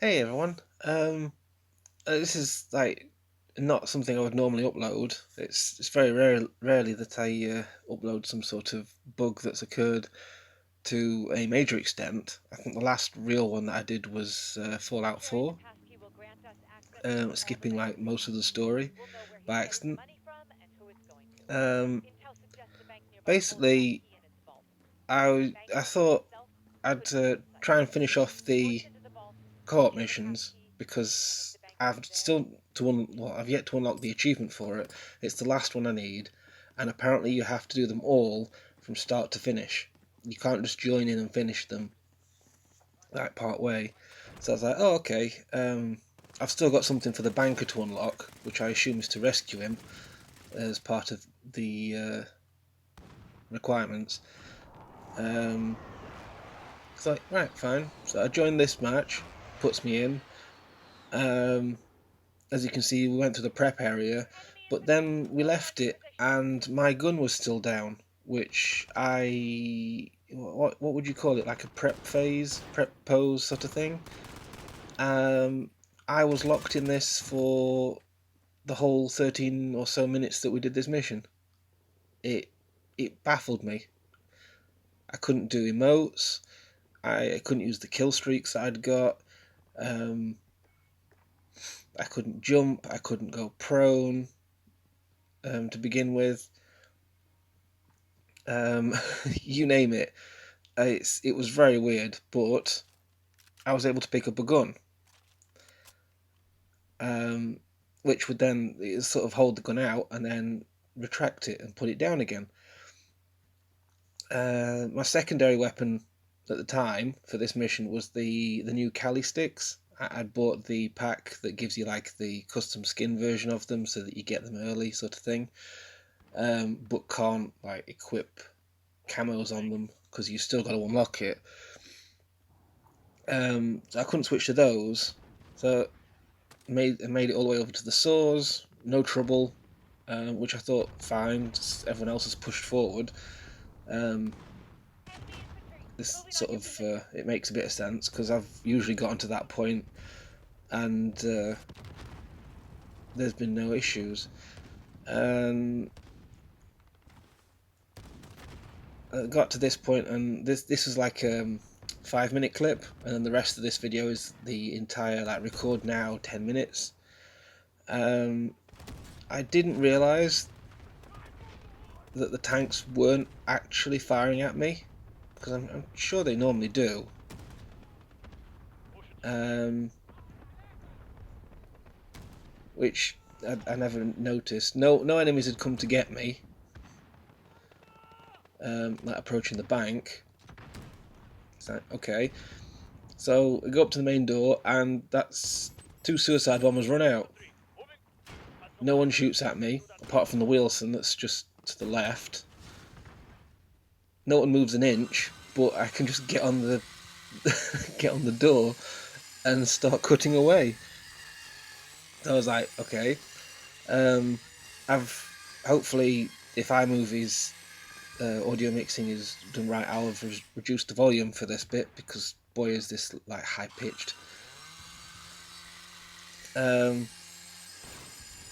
Hey everyone. This is like not something I would normally upload. It's very rarely that I upload some sort of bug that's occurred to a major extent. I think the last real one that I did was Fallout 4, skipping like most of the story by accident. Um, Basically, I thought I'd try and finish off the co-op missions because I've yet to unlock the achievement for it. It's the last one I need, and apparently you have to do them all from start to finish. You can't just join in and finish them like part way. So I was like, oh okay. I've still got something for the banker to unlock, which I assume is to rescue him as part of the requirements. It's like right, fine. So I joined this match, puts me in. Um, as you can see, we went to the prep area, but then we left it, and my gun was still down, which what would you call it? Like a prep phase, prep pose sort of thing. Um, I was locked in this for the whole 13 or so minutes that we did this mission. It it baffled me. I couldn't do emotes. I couldn't use the kill streaks that I'd got. Um, I couldn't jump. I couldn't go prone. To begin with, um, you name it. It was very weird, but I was able to pick up a gun, um, which would then sort of hold the gun out and then retract it and put it down again. My secondary weapon at the time for this mission was the new Cali sticks. I'd bought the pack that gives you like the custom skin version of them so that you get them early, sort of thing, but can't like equip camos on them because you still got to unlock it. So I couldn't switch to those, so made it all the way over to the saws, no trouble, which I thought fine. Just everyone else has pushed forward. Um, this sort of it makes a bit of sense because I've usually gotten to that point and there's been no issues. And I got to this point, and this is like a 5 minute clip, and then the rest of this video is the entire like record now 10 minutes. Um, I didn't realise that the tanks weren't actually firing at me because I'm sure they normally do. Um, which I never noticed. No enemies had come to get me. Like approaching the bank. It's like, okay. So I go up to the main door, and that's two suicide bombers run out. No one shoots at me apart from the Wilson that's just to the left. No one moves an inch, but I can just get on the get on the door and start cutting away. So I was like, okay. I've hopefully, if iMovie's audio mixing is done right, I'll have reduced the volume for this bit because boy is this like high pitched. Um,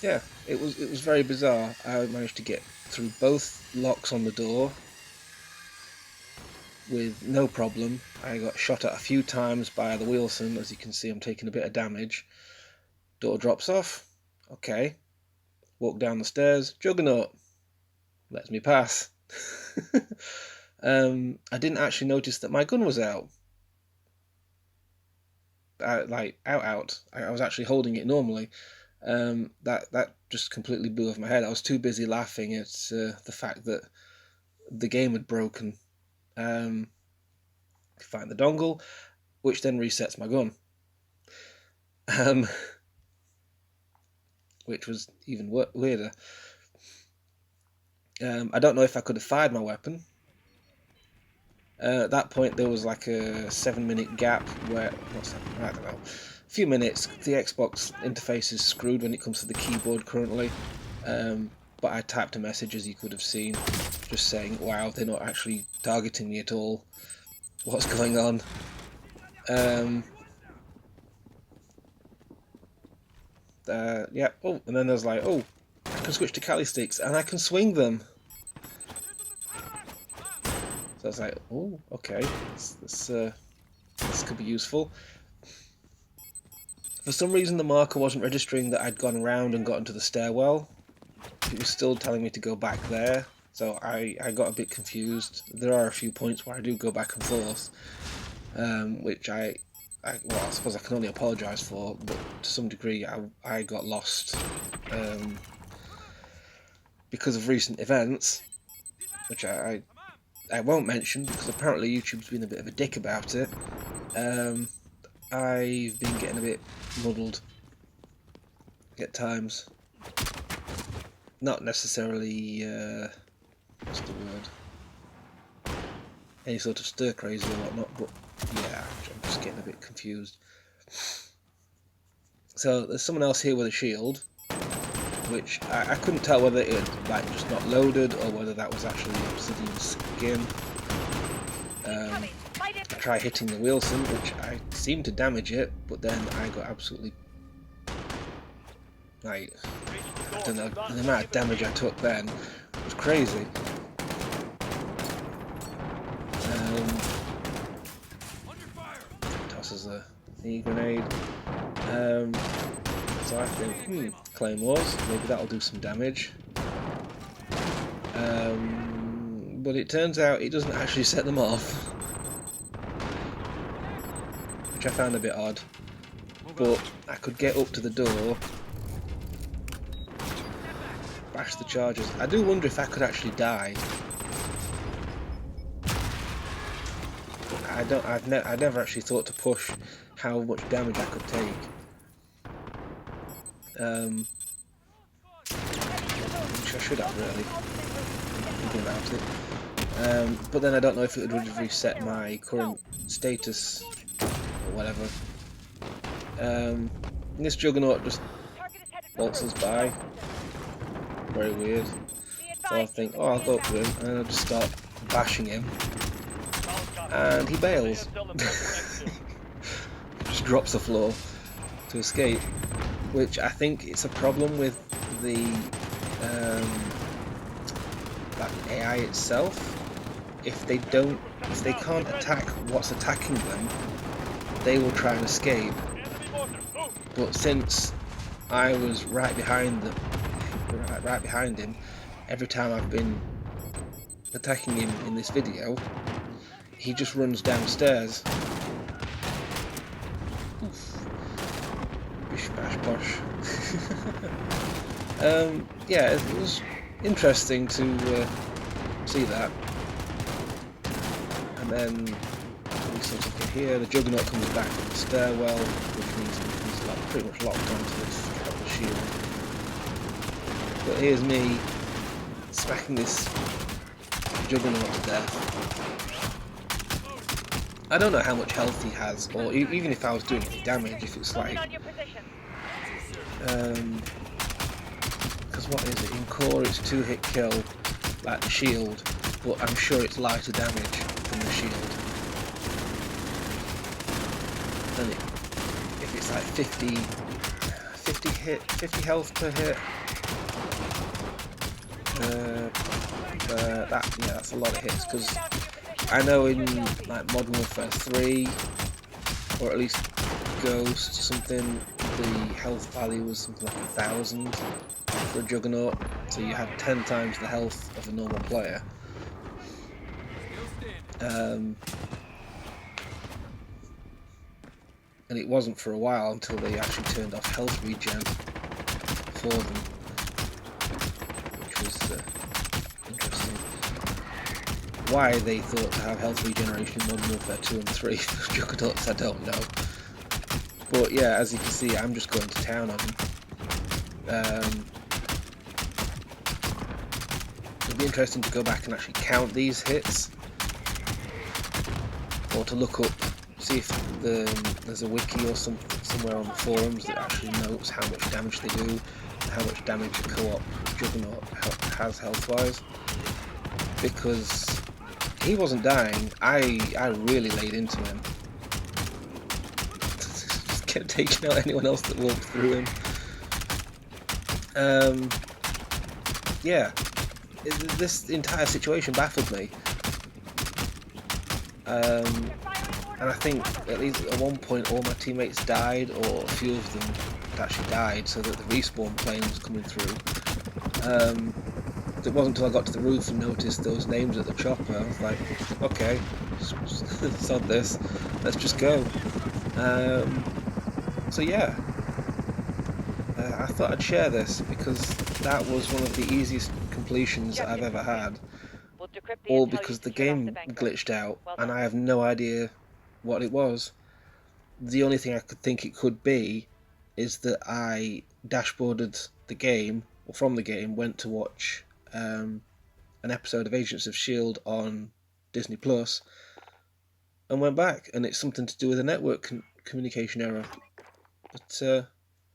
yeah, it was very bizarre. I managed to get through both locks on the door with no problem. I got shot at a few times by the Wilson. As you can see, I'm taking a bit of damage. Door drops off. Okay. Walk down the stairs. Juggernaut lets me pass. I didn't actually notice that my gun was out. Out. I was actually holding it normally. That just completely blew off my head. I was too busy laughing at the fact that the game had broken. Find the dongle, which then resets my gun, um, which was even weirder. I don't know if I could have fired my weapon. At that point, there was like a 7 minute gap where I don't know, a few minutes. The Xbox interface is screwed when it comes to the keyboard currently. But I typed a message, as you could have seen, just saying, "Wow, they're not actually targeting me at all. What's going on?" Um, Yeah. Oh, and then there's like, oh, I can switch to Cali sticks and I can swing them. So it's like, oh, okay, this could be useful. For some reason, the marker wasn't registering that I'd gone around and got into the stairwell. It was still telling me to go back there. So I got a bit confused. There are a few points where I do go back and forth, which well, I suppose I can only apologise for, but to some degree I got lost because of recent events, which I won't mention because apparently YouTube's been a bit of a dick about it. I've been getting a bit muddled at times. Not necessarily, what's the word? Any sort of stir crazy or whatnot, but yeah, I'm just getting a bit confused. So there's someone else here with a shield, which I couldn't tell whether it had like just not loaded or whether that was actually obsidian skin. I tried hitting the Wilson, which I seemed to damage it, but then I got absolutely, like, I don't know, the amount of damage I took then was crazy. Tosses a knee grenade. So I think, claymores, maybe that'll do some damage. But it turns out it doesn't actually set them off, which I found a bit odd. But I could get up to the door, bash the charges. I do wonder if I could actually die. I've never actually thought to push how much damage I could take. Which I should have really, thinking about it. But then I don't know if it would reset my current status or whatever. This Juggernaut just waltzes by. Very weird. So I think, oh, I'll go up to him, and I'll just start bashing him. And he bails. Just drops the floor to escape. Which I think it's a problem with the AI itself. If they can't attack what's attacking them, they will try and escape. But since I was right behind him, every time I've been attacking him in this video, he just runs downstairs. Oof. Bish bash bosh. Yeah, it was interesting to see that. And then we sort of get here, the Juggernaut comes back from the stairwell, which means he's pretty much locked onto this shield. But here's me smacking this Juggernaut to death. I don't know how much health he has, or even if I was doing any damage, if it's like... Because what is it? In core it's 2-hit kill, like the shield, but I'm sure it's lighter damage than the shield. And if it's like 50 health per hit, that's a lot of hits, because I know in like Modern Warfare 3, or at least Ghost, something, the health value was something like 1,000 for a Juggernaut, so you had 10 times the health of a normal player. And it wasn't for a while until they actually turned off health regen for them, which was interesting. Why they thought to have health regeneration in Modern Warfare 2 and 3 for Juggernauts, I don't know. But yeah, as you can see, I'm just going to town on them. It'll be interesting to go back and actually count these hits, or to look up, see if there's a wiki or something somewhere on the forums that actually notes how much damage they do, and how much damage a co-op Juggernaut has health-wise. Because he wasn't dying, I really laid into him. Just kept taking out anyone else that walked through him. Yeah, this entire situation baffled me. And I think at least at one point all my teammates died, or a few of them actually died, so that the respawn plane was coming through. It wasn't until I got to the roof and noticed those names at the chopper, I was like, okay, sod this, let's just go. So yeah, I thought I'd share this because that was one of the easiest completions I've ever had, all because the game glitched out and I have no idea what it was. The only thing I could think it could be is that I dashboarded the game, or from the game, went to watch an episode of Agents of S.H.I.E.L.D. on Disney Plus, and went back, and it's something to do with a network communication error. But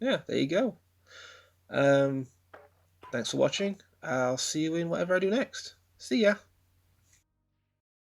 yeah, there you go. Thanks for watching. I'll see you in whatever I do next. See ya.